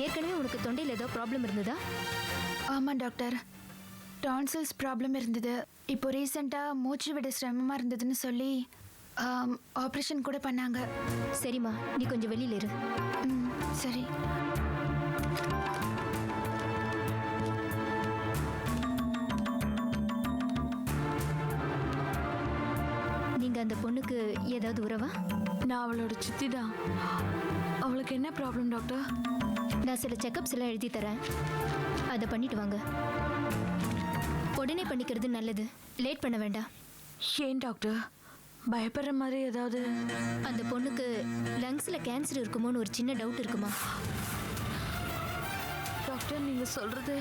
ஏற்கனவே உனக்கு தொண்டையில் ஏதோ ப்ராப்ளம் இருந்ததா? ஆமாம் டாக்டர், டான்சில்ஸ் ப்ராப்ளம் இருந்தது. இப்போ ரீசெண்டாக மூச்சு விட சிரமமாக இருந்ததுன்னு சொல்லி ஆப்ரேஷன் கூட பண்ணாங்க. சரிம்மா, நீ கொஞ்சம் வெளியில இரு. சரி. நீங்க அந்த பொண்ணுக்கு ஏதாவது உறவா? நான் அவளோட சித்தி தான். அவளுக்கு என்ன ப்ராப்ளம் டாக்டர்? நான் சில செக்கப்ஸ் எல்லாம் எழுதி தரேன், அதை பண்ணிட்டு வாங்க. உடனே பண்ணிக்கிறது நல்லது, லேட் பண்ண வேண்டாம். ஏன் டாக்டர், பயப்படுற மாதிரி ஏதாவது? அந்த பொண்ணுக்கு லங்ஸ்ல கேன்சர் இருக்குமோன்னு ஒரு சின்ன டவுட் இருக்குமா? டாக்டர் நீங்கள் சொல்கிறது?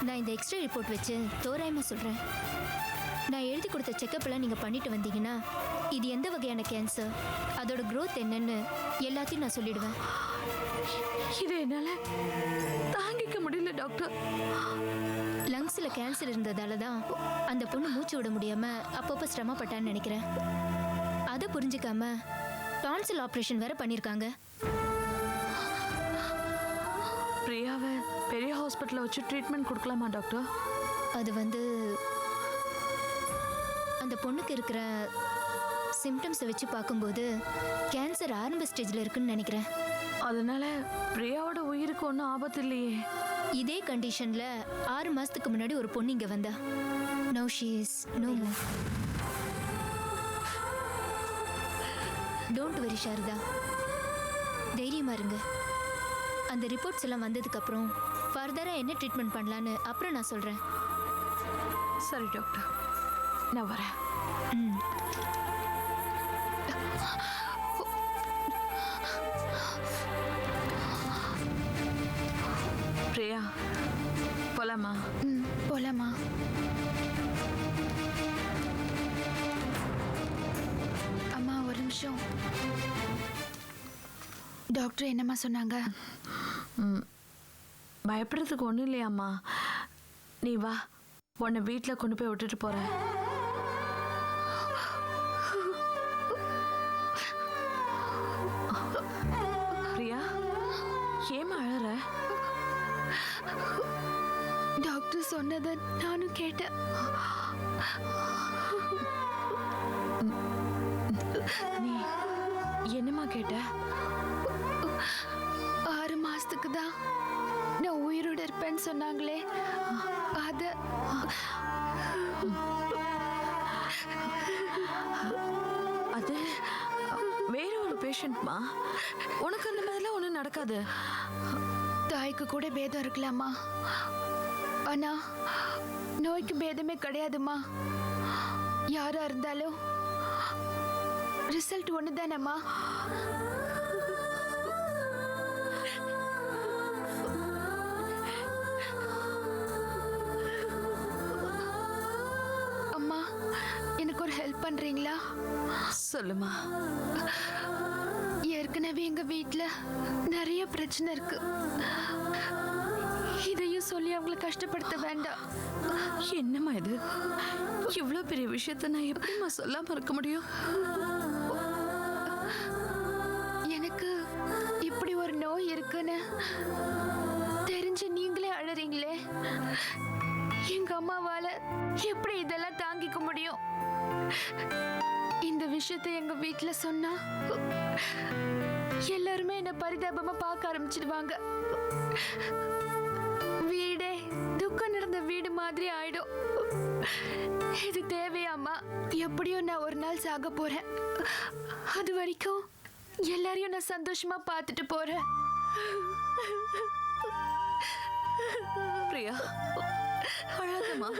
நான் இந்த எக்ஸ்ரே ரிப்போர்ட் வச்சு தோராயமாக சொல்கிறேன். நான் எழுதி கொடுத்த செக்கப்லாம் நீங்கள் பண்ணிட்டு வந்தீங்கன்னா இது எந்த வகையான கேன்சர், அதோட க்ரோத் என்னன்னு எல்லாத்தையும் நான் சொல்லிடுவேன். இது என்னால் தாங்கிக்க முடியல டாக்டர். லங்ஸில் கேன்சர் இருந்ததால தான் அந்த பொண்ணு மூச்சு விட முடியாமல் அப்பப்போ சிரமப்பட்டான்னு நினைக்கிறேன். அதை புரிஞ்சுக்காம டான்சில் ஆப்ரேஷன் வேற பண்ணியிருக்காங்க. பிரியாவை பெரிய ஹாஸ்பிட்டலில் வச்சு ட்ரீட்மெண்ட் கொடுக்கலாமா டாக்டர்? அது அந்த பொண்ணுக்கு இருக்கிற சிம்டம்ஸை வச்சு பார்க்கும்போது கேன்சர் ஆரம்ப ஸ்டேஜில் இருக்குன்னு நினைக்கிறேன். அதனால பிரியாவோட உயிருக்கு ஒன்றும் ஆபத்து இல்லையே? இதே கண்டிஷனில் 6 மாதத்துக்கு முன்னாடி ஒரு பொண்ணு இங்கே வந்தா. No she is no more. Don't worry Sharada, தைரியமா இருங்க. அந்த ரிப்போர்ட்ஸ் எல்லாம் வந்ததுக்கப்புறம் ஃபர்தராக என்ன ட்ரீட்மெண்ட் பண்ணலான்னு அப்புறம் நான் சொல்கிறேன். சரி டாக்டர், நான் வரேன். பிரியா, போலாமா? போலாமா? அம்மா ஒரு நிமிஷம். டாக்டர் என்னம்மா சொன்னாங்க? பயப்படுறதுக்கு ஒன்றும் இல்லையாம்மா, நீ வா, உன்னை வீட்டில் கொண்டு போய் விட்டுட்டு போகிறேன். பிரியா, ஏமா அழற? டாக்டர் சொன்னதை நானும் கேட்டேன். நீ என்னம்மா கேட்ட? 6 மாசத்துக்கு தான் நான் உயிரோட இருப்பேன்னு சொன்னாங்களே, அது வேற ஒரு பேஷண்ட்மா. உனக்கு அந்த மாதிரிலாம் ஒன்றும் நடக்காது. தாய்க்கு கூட பேதம் இருக்கலாமா, ஆனா நோய்க்கு பேதமே கிடையாதுமா. யாரா இருந்தாலும் ரிசல்ட் ஒன்று தானம்மா. அம்மா, எனக்கு ஒரு ஹெல்ப் பண்றீங்களா? சொல்லுமா. ஏற்கனவே எங்க வீட்டுல நிறைய பிரச்சனை இருக்கு. இதையும் சொல்லி அவங்களை கஷ்டப்படுத்த வேண்டாம். என்னம்மா இது? இவ்வளோ பெரிய விஷயத்த நான் எப்படிம்மா சொல்லாம இருக்க முடியும்? எனக்கு இப்படி ஒரு நோய் இருக்குன்னு தெரிஞ்சு நீங்களே அழறீங்களே, எங்க அம்மாவால எப்படி இதெல்லாம் தாங்கிக்க முடியும்? இந்த விஷயத்தை எங்க வீட்டுல சொன்னா எல்லாருமே என்ன பரிதாபமா பார்க்க ஆரம்பிச்சிடுவாங்க. வீடே துக்கம் நடந்த வீடு மாதிரி ஆயிடும். இது தேவையாமா? எப்படியோ நான் ஒரு நாள் சாக போறேன். அது வரைக்கும் எல்லாரையும் நான் சந்தோஷமா பார்த்துட்டு போறேன். பிரியா, அழாதம்மா.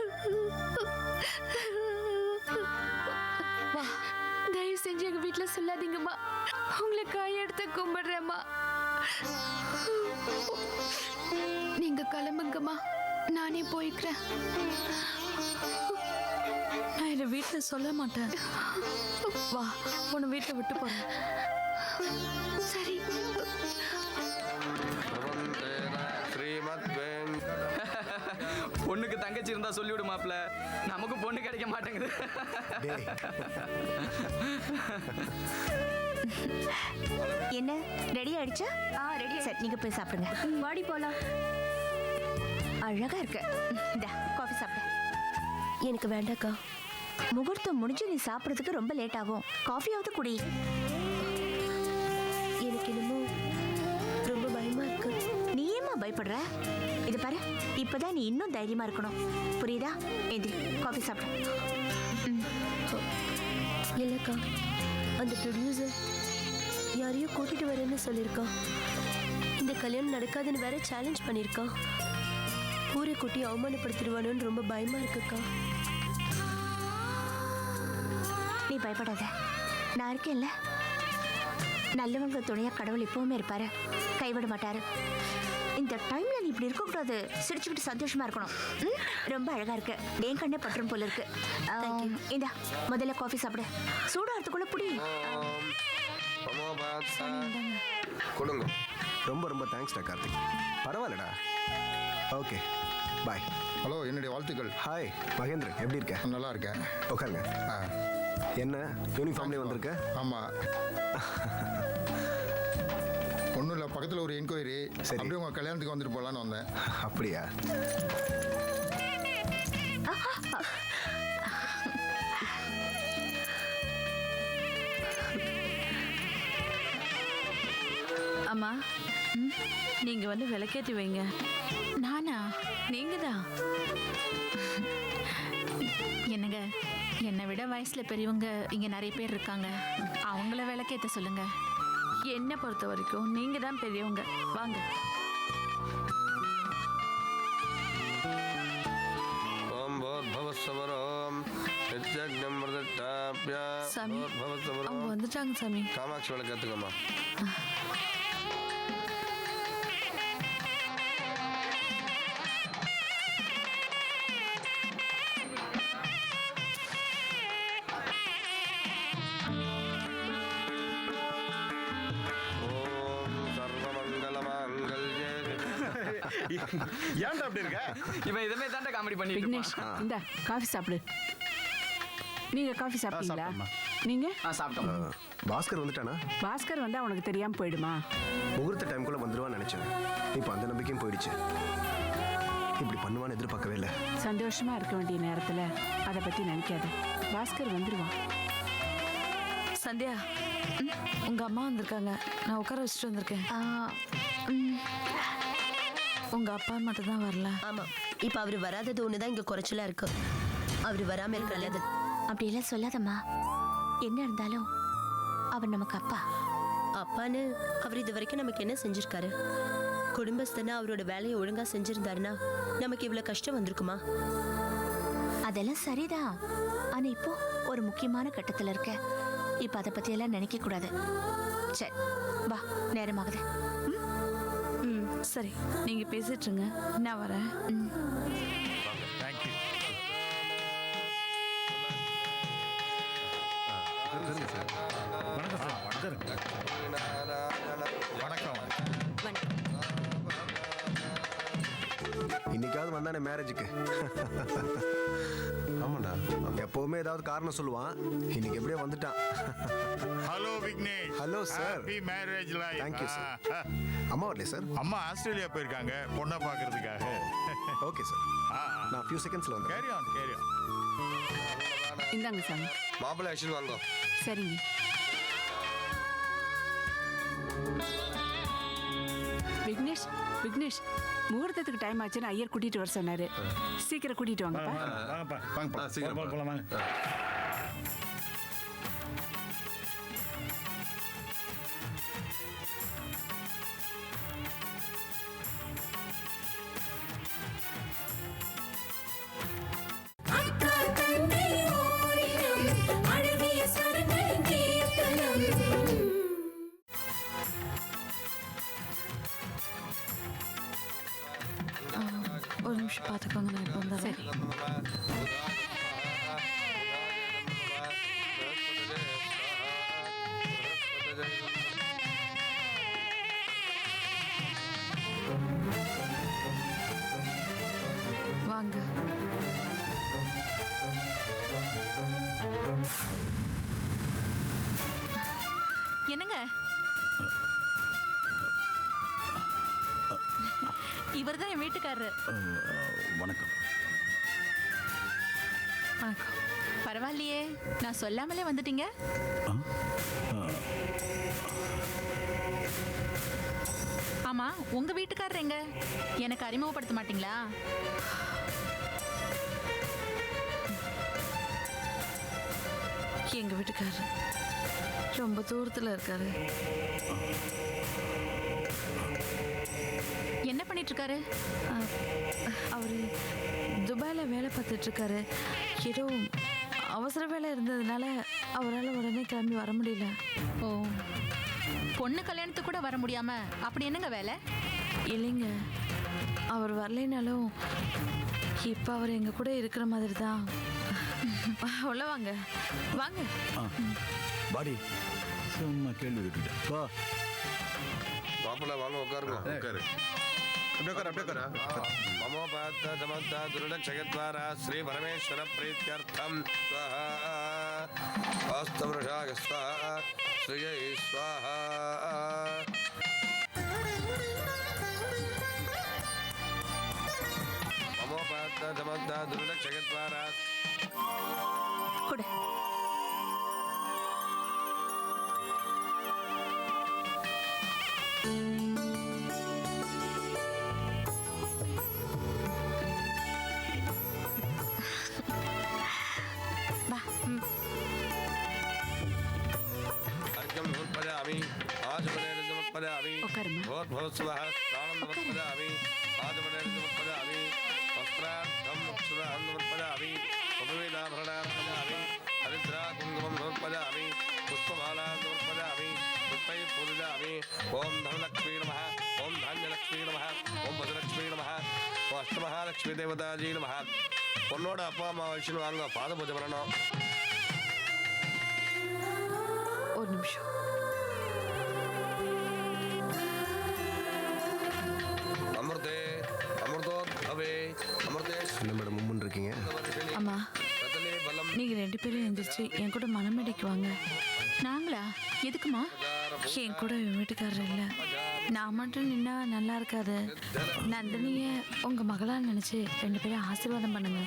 தயவு செஞ்சு எங்க வீட்டுல சொல்லாதீங்கம்மா. உங்களை கையெடுத்து கும்பிடுறேம்மா. நீங்க கிளம்புங்கம்மா, நானே போய்க்கிறேன். நான் என்ன வீட்டுல சொல்ல மாட்டேன். வா, உன்னை வீட்டுல விட்டு போறேன். சரி. பொண்ணுக்கு தங்கச்சி இருந்தா சொல்லிவிடு மாப்ள, நமக்கு பொண்ணு கிடைக்க மாட்டேங்குது. என்ன ரெடி ஆயிடுச்சா? ரெடி. சரி நீங்க போய் சாப்பிடுங்க. வாடி போலாம். அழகா இருக்கு. இந்த காஃபி சாப்பிடு. எனக்கு வேண்டாக்கா. முகூர்த்தம் முடிஞ்சு நீ சாப்பிட்றதுக்கு ரொம்ப லேட் ஆகும். காஃபியாவது குடி. எனக்கு என்னமோ ரொம்ப பயமா இருக்கு. நீ ஏமா பயப்படுற? இது பாரு, இப்பதான் நீ இன்னும் தைரியமா இருக்கணும். புரியுதா? எந்திரி, காஃபி சாப்பிடு. இல்லக்கா, அந்த ப்ரொடியூசர் யாரையோ கூட்டிட்டு வரேன்னு சொல்லியிருக்கான். இந்த கல்யாணம் நடக்காதுன்னு வேற சேலஞ்ச் பண்ணியிருக்கான். ஊரை கூட்டி அவமானப்படுத்திடுவானோன்னு ரொம்ப பயமா இருக்குக்கா. நீ பயப்படாத, நான் இருக்கேன்ல. நல்லவங்க துணையா கடவுள் எப்பவுமே இருப்பாரு, கைவிட மாட்டாரு. இந்த டைம்ல நீ இப்படி இருக்க கூடாது. சிரிச்சுக்கிட்டு சந்தோஷமா இருக்கணும். ரொம்ப அழகா இருக்கு. என் கண்ணே பற்றும் போல இருக்கு. இந்த முதல்ல காஃபி சாப்பிடு. சூடாகிறதுக்குள்ள புடி. கொடுங்க. ரொம்ப ரொம்ப தேங்க்ஸ்டா கார்த்திக். பரவாயில்லடா. Okay bye. ஹலோ, என்னுடைய வாழ்த்துக்கள். ஹாய் மகேந்திரன், எப்படி இருக்க? நல்லா இருக்கேன். உட்காருங்க. என்ன யூனிஃபார்ம்லேயே வந்திருக்க? ஆமாம். ஒன்றும் இல்லை, பக்கத்தில் ஒரு என்கொயரி. சரி. அப்படியே உங்கள் கல்யாணத்துக்கு வந்துட்டு போகலான்னு வந்தேன். அப்படியா? அம்மா, நீங்க வந்து விளக்கேற்றி வைங்க. நானா? நீங்க தான். என்னங்க, என்னை விட வயசுல பெரியவங்க இங்க நிறைய பேர் இருக்காங்க. அவங்கள விளக்கேத்த சொல்லுங்க. என்னை பொறுத்த வரைக்கும் நீங்க தான் பெரியவங்க. வாங்க. சாமி, அவங்க வந்துட்டாங்க சாமி. காமாட்சி விளக்கு ஏத்துக்கம்மா. ஏன்டா அப்படி இருக்க? இவன் இதமே தாண்டா காமெடி பண்ணிட்டு விக்னேஷ், இருப்பான். இந்த காஃபி சாப்பிடு. நீங்க காஃபி சாப்பிட்டீங்களா? சாப்பிட்டேம்மா. நீங்க? சாப்பிட்டோம். பாஸ்கர் வந்துட்டானா? பாஸ்கர் வந்தா உனக்கு தெரியாம போயிடுமா? முகூர்த்த டைம்குள்ள வந்துருவான்னு நினைச்சேன். இப்போ அந்த நம்பிக்கையும் போயிடுச்சு. இப்படி பண்ணுவான்னு எதிர்பார்க்கவே இல்லை. சந்தோஷமா இருக்க வேண்டிய நேரத்துல அதை பத்தி நினைக்காத. பாஸ்கர் வந்துருவான். சந்தியா, உங்க அம்மா வந்திருக்காங்க. நான் உட்கார வச்சுட்டு வந்திருக்கேன். உங்க அப்பா மட்டும் தான் வரல. ஆமா, இப்ப அவரு வராதது ஒண்ணுதான் இங்க குறைச்சலா இருக்கு. அவரு வராம இருக்க நல்லது. அப்படியெல்லாம் சொல்லாதம்மா. என்ன இருந்தாலும் அவர் நமக்கு அப்பா. அப்பான்னு அவர் இது வரைக்கும் நமக்கு என்ன செஞ்சிருக்காரு? குடும்பஸ்தனா அவரோட வேலையை ஒழுங்கா செஞ்சிருந்தாருன்னா நமக்கு இவ்வளவு கஷ்டம் வந்திருக்குமா? அதெல்லாம் சரிதான். ஆனா இப்போ ஒரு முக்கியமான கட்டத்துல இருக்க. இப்ப அதை பத்தி எல்லாம் நினைக்க கூடாது. சரி வா, நேரமாகுது. சரி, நீங்க பேசிட்டு இருங்க, நான் வரேன். தேங்க்யூ. வணக்கம் சார். வணக்கம். இன்னைக்காவது வந்தானே மேரேஜுக்கு. ஆமாண்டா, எப்பவுமே ஏதாவது காரணம் சொல்லுவான். இன்னைக்கு எப்படியோ வந்துட்டான். Hello Vignesh. Hello sir. Happy marriage life. Thank you sir. அம்மா வரலையே சார்? அம்மா ஆஸ்திரேலியா போயிருக்காங்க பொண்ணை பார்க்கறதுக்காக. ஓகே சார், நான் ஃபியூ செகண்ட்ஸ்ல வந்து. Carry on, carry on. இந்தாங்க சாமி. மாப்பிள்ளை ஆக்சுவலி வாங்க. சரிங்க. விக்னேஷ், விக்னேஷ், முகூர்த்தத்துக்கு டைம் ஆச்சுன்னு ஐயர் கூட்டிட்டு வர சொன்னாரு. சீக்கிரம் கூட்டிட்டு வாங்கப்பா. வாங்கப்பா, வாங்கப்பா. சீக்கிரம் போலாம் வாங்க. ஒரு நிமிஷம் பார்த்துக்கோங்க, நான் இப்போ வந்துடுறேன். வாங்க. என்னங்க இவர் தான் என் வீட்டுக்காரரு. வணக்கம். வணக்கம். பரவாயில்லையே, நான் சொல்லாமலே வந்துட்டீங்க. ஆமா, உங்க வீட்டுக்காரர் எங்க? எனக்கு அறிமுகப்படுத்த மாட்டீங்களா? எங்க வீட்டுக்காரர் ரொம்ப தூரத்துல இருக்காரு. என்ன பண்ணிட்டு இருக்காரு? அவரு துபாயில வேலை பார்த்துட்டு இருக்காரு. ஏதோ அவசர வேலை இருந்ததுனால அவரால் உடனே கிளம்பி வர முடியல. ஓ, பொண்ணு கல்யாணத்துக்கு கூட வர முடியாம அப்படி என்னங்க வேலை? இல்லைங்க, அவர் வரலைனாலும் இப்போ அவர் எங்க கூட இருக்கிற மாதிரி தான். உள்ள வாங்க வாங்க. பாடி சும்மா கேள்வி விட்டுட்டேன். வா. மாப்பிள்ள வாங்க உட்காருங்க. உட்காரு. அப்படியே உட்காரு, அப்படியே உட்காரு. மமோ பாத்த சமஸ்த துருடக்ஷயத்வாரா ஸ்ரீ பரமேஸ்வர பிரீத்யர்த்தம் ஸ்வஹா வாஸ்தவருஷாய ஸ்வஹா ஸ்ரீயை ஸ்வஹா. மமோ பாத்த சமஸ்த துருடக்ஷயத்வாரா. கொடு. अर्घ्यं समर्पयामि आचमनेन समर्पयामि भोत्भोत्सवः स्नानं समर्पयामि आचमनेन समर्पयामि वस्त्रार्थं वस्त्रं समर्पयामि उपवेदाभरणां समर्पयामि हरिद्रा कुङ्कुमं समर्पयामि पुष्पमालां समर्पयामि पुष्पैः पूजयामि ॐ धनलक्ष्मी नमः ॐ धान्यलक्ष्मी नमः ॐ भद्रलक्ष्मी नमः ॐ अष्टमहालक्ष्मीदेवताजी नमः. பொண்ணோட அப்பா அம்மா வச்சுன்னு வாங்க, பாத பூஜை பண்ணணும். ஒரு நிமிஷம். அமிர்தே அமிர்தோத்பவே அமிர்தே. என்ன மேடம் மும்முன்னு இருக்கீங்க? அம்மா, நீங்க 2 பேரும் எந்திரிச்சு என் கூட மணமேடைக்கு வாங்க. நாங்களா? எதுக்குமா? என் கூட என் வீட்டுக்காரர் இல்லை. நான் மட்டும் நின்னா நல்லா இருக்காது. நந்தினிய உங்க மகளா நினைச்சு 2 பேரும் ஆசீர்வாதம் பண்ணுங்க.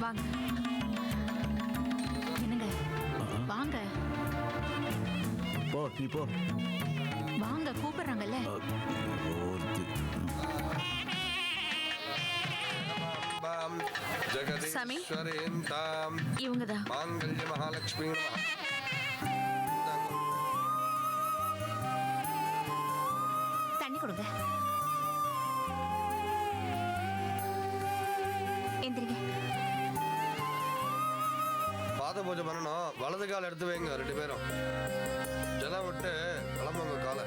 வாங்க. என்னங்க, வாங்க போ, நீ போ. வாங்க, கூப்பிடுறாங்கல்ல. சாமி, ஜெகதீஸ்வரீம் தாம் இவங்கதான். மாங்கல்ய மகாலட்சுமி நமः. தண்ணி கொடுங்க. எந்திரிங்க. பாத பூஜை பண்ணணும். வலது கால் எடுத்து வைங்க 2 பேரும். ஜலம் விட்டு கிளம்புங்க காலை.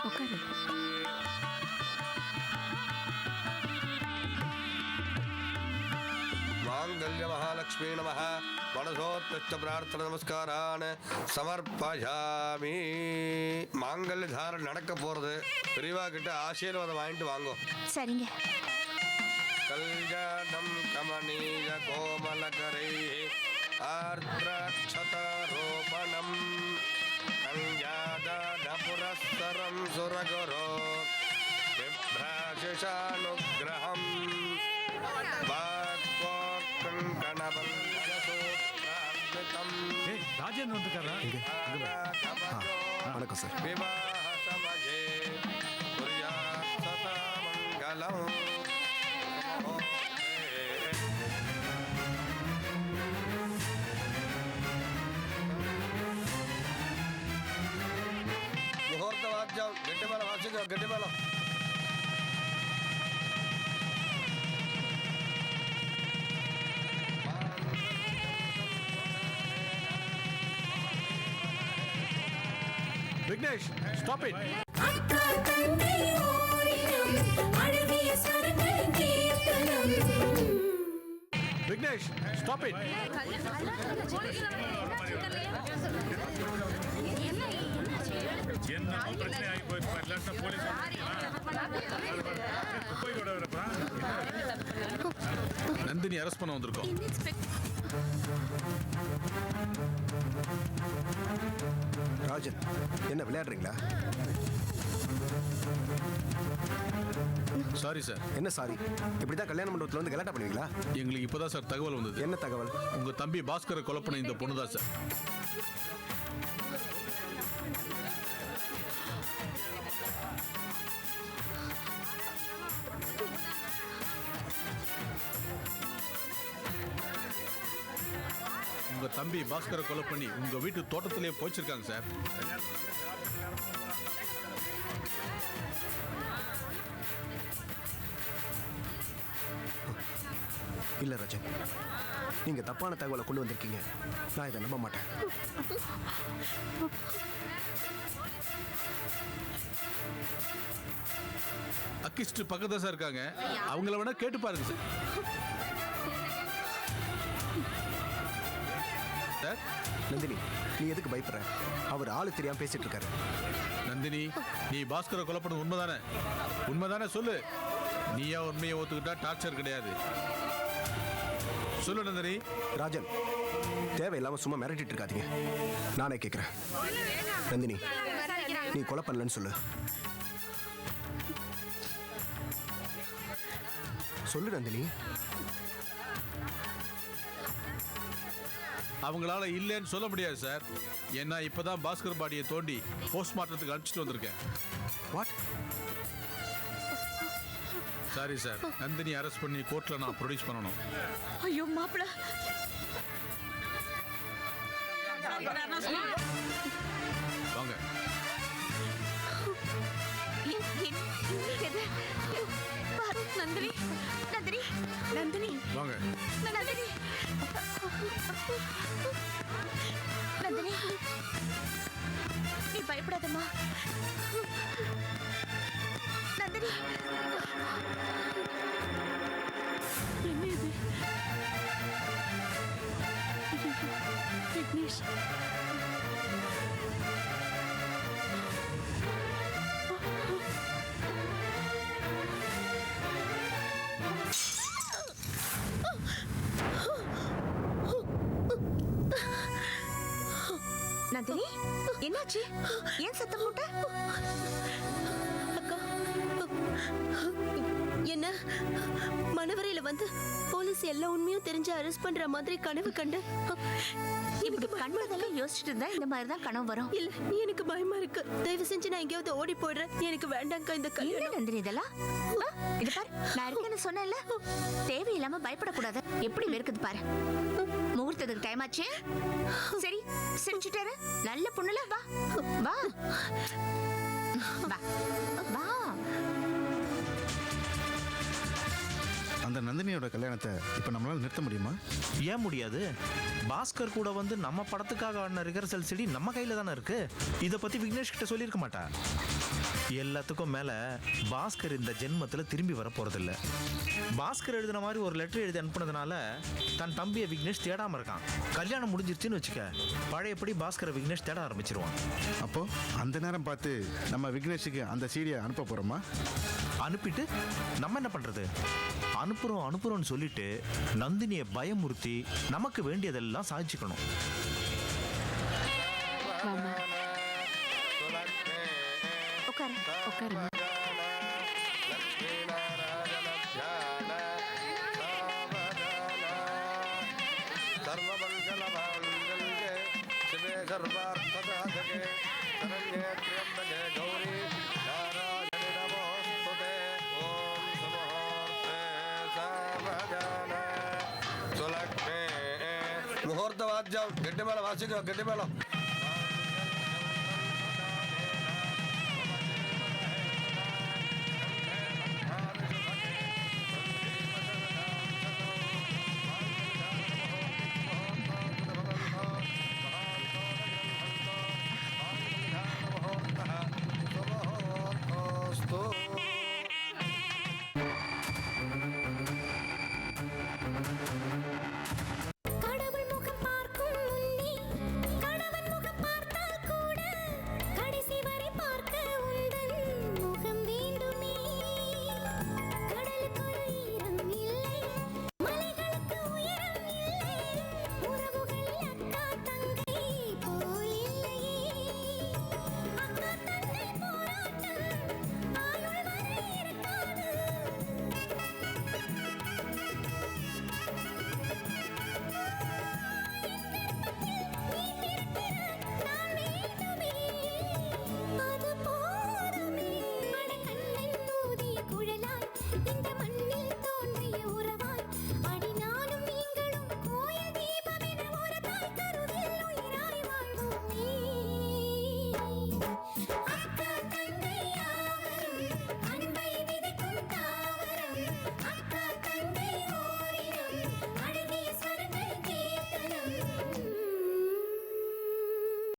உட்காரு. மாங்கல்ய மகாலட்சுமி நமः. மனசோத்ஷ்ட பிரார்த்தன நமஸ்காரான் சமர்ப்பயாமி. மாங்கல்ய தாரணை நடக்க போறது. பெரியவா கிட்ட ஆசீர்வாதம் வாங்கிட்டு வாங்கோ. சரிங்க. கல்யாணம் கமனீய கோமலகரை ஆர்த்ராட்சதாரோபணம் கல்யாண புரஸ்தரம் சுரகுரோ விப்ராசிஷானுக்ரஹம் வாக்வாக்கணபல்யசூத்ராத்மிகம். ராஜேந்திரன் வந்துருக்காரா? வணக்கம் சார். விவாஹ சமஜே குர்யாத் சதா மங்களம். கெட்டி மேளம். Vignesh stop it. Vignesh stop it. Nandini arrest பண்ண வந்திருக்கோம். ராஜன், என்ன விளையாடுறீங்களா? Sorry sir. என்ன சாரி? இப்படிதான் கல்யாண மண்டபத்துல வந்து கலாட்டா பண்ணுவீங்களா? எங்களுக்கு இப்பதான் சார் தகவல் வந்தது. என்ன தகவல்? உங்க தம்பி பாஸ்கரை கொலை பண்ண இந்த பொண்ணு தான் சார். உங்க தம்பி பாஸ்கரை கொலை பண்ணி உங்க வீட்டு தோட்டத்திலேயே போச்சிருக்காங்க சார். இல்ல ராஜன், நீங்க தப்பான தகவலை கொண்டு வந்திருக்கீங்க. நான் இதை நம்ப மாட்டேன். அக்கிஸ்ட் பக்கத்துல சார் இருக்காங்க. அவங்கள வேணா கேட்டு பாருங்க சார். சார் நந்தினி, நீ எதுக்கு பயப்படுற? அவர் ஆளு தெரியாம பேசிட்டு இருக்காரு. நந்தினி, நீ பாஸ்கரை கொலை பண்ணது உண்மைதானே? உண்மைதானே சொல்லு. நீயா உண்மையை ஒத்துக்கிட்டா டார்ச்சர் கிடையாது. சொல்லு நந்தினி. ராஜன், தேவையில்லாம சும்மா மிரட்டிட்டு இருக்காதீங்க. நானே கேட்கிறேன். நந்தினி, நீ கொலை பண்ணலன்னு சொல்லு. சொல்லு நந்தினி. அவங்களால இல்லைன்னு சொல்ல முடியாது சார். ஏன்னா இப்பதான் பாஸ்கர் பாடியை தோண்டி போஸ்ட்மார்ட்டத்துக்கு அனுப்பிச்சிட்டு வந்திருக்கேன். What? Sorry sir, Nandini arrest பண்ணி கோர்ட்ல நான் ப்ரொடியூஸ் பண்ணணும். ஐயோ மாப்பிள, வாங்க. நந்தினி, நந்தினி, நந்தினி, வாங்க. நந்தினி, நந்தினி, நீ பயப்படாதம்மா. நந்தினி, என்ன இது? விக்னேஷ், நந்தினி, என்னாச்சு? ஏன் சத்தம் போட்ட? அக்கா, என்ன மணவரையில வந்து போலீஸ் எல்லா உண்மையும் தெரிஞ்சு அரெஸ்ட் பண்ற மாதிரி கனவு கண்டு இப்படி கண்டதெல்லாம் யோசிச்சுட்டு இருந்தா இந்த மாதிரி தான் கனவு வரும். இல்ல, எனக்கு பயமா இருக்கு. தயவு செஞ்சு நான் எங்கேயாவது ஓடி போயிடுறேன். எனக்கு வேண்டாம்க்கா இந்த என்ன கல்யாணம். நந்தினி இதெல்லாம்? இது பாரு, நான் இருக்கேன்னு சொன்னேன்ல. தேவையில்லாம பயப்படக்கூடாது. எப்படி இருக்குது பாரு. முகூர்த்தத்துக்கு டைம் ஆச்சு. சரி, சிரிச்சுட்டாரு. நல்ல பொண்ணுல. வா வா வா வா. அந்த நந்தினியோட கல்யாணத்தை இப்போ நம்மளால நிறுத்த முடியுமா? ஏன் முடியாது? பாஸ்கர் கூட வந்து நம்ம படத்துக்காக ஆடின ரிஹர்சல் செடி நம்ம கையில் தானே இருக்கு. இதை பற்றி விக்னேஷ் கிட்ட சொல்லியிருக்க மாட்டா. எல்லாத்துக்கும் மேலே பாஸ்கர் இந்த ஜென்மத்தில் திரும்பி வர போகிறதில்ல. பாஸ்கர் எழுதின மாதிரி ஒரு லெட்டர் எழுதி அனுப்புனதுனால தன் தம்பியை விக்னேஷ் தேடாமல் இருக்கான். கல்யாணம் முடிஞ்சிருச்சுன்னு வச்சுக்க, பழையபடி பாஸ்கரை விக்னேஷ் தேட ஆரம்பிச்சிருவான். அப்போ அந்த நேரம் பார்த்து நம்ம விக்னேஷுக்கு அந்த சீடியை அனுப்ப போகிறோமா? அனுப்பிட்டு நம்ம என்ன பண்ணுறது? அனுப்புறோம்னு சொல்லிட்டு நந்தினியை பயமுறுத்தி நமக்கு வேண்டியதெல்லாம் சாதிச்சுக்கணும். உட்காரு, உட்காரு. முகூர்த்த வாத்தியம் கெட்டி மேல வாசிக்கோ, கெட்டி மேளம்.